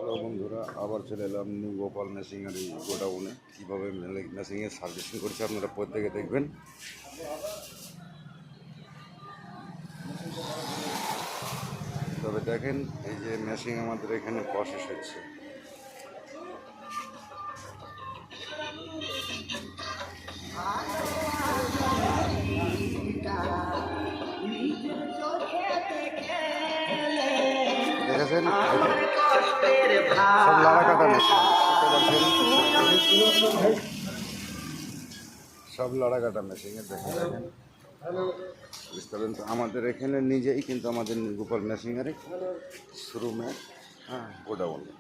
Hello বন্ধুরা, আবার চলে এলাম নিউ গোপাল মেশিনের এই গোডাউনে। কীভাবে মেশিনের সার্ভিসিং করছে আপনারা প্রত্যেকে দেখবেন। তবে দেখেন, এই যে মেশিন আমাদের এখানে প্রসেস হচ্ছে। দেখেছেন, সব লাড়া কাটা মেশিন, সব লাড়া কাটা মেশিনের দেখেন বুঝতে পারবেন। তো আমাদের এখানে নিজেই কিন্তু আমাদের গোপাল মেশিনারি শোরুমে গোডাউনে,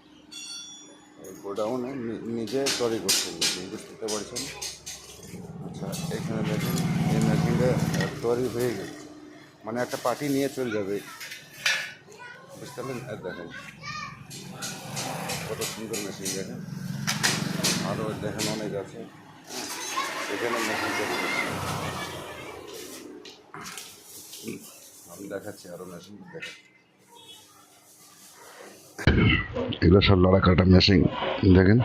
এই গোডাউনে নিজে তৈরি করছে বুঝতে পারছেন। আচ্ছা, এখানে দেখেন এই মেশিনটা তৈরি হয়ে গেছে, মানে একটা পার্টি নিয়ে চলে যাবে, বুঝতে পারলেন। দেখেন কত সুন্দর মেশিন, দেখেন আরও দেখেন অনেক আছে। এখানে মেশিন তৈরি করছে, আমি দেখাচ্ছি আরও মেশিন দেখেন। এগুলো সব লড়া কাটা মেশিন, দেখেন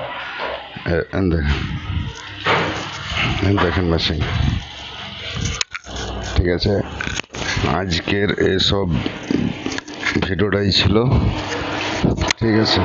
দেখেন মেশিন। ঠিক আছে, আজকের এসব ভিডিওটাই ছিল, ঠিক আছে।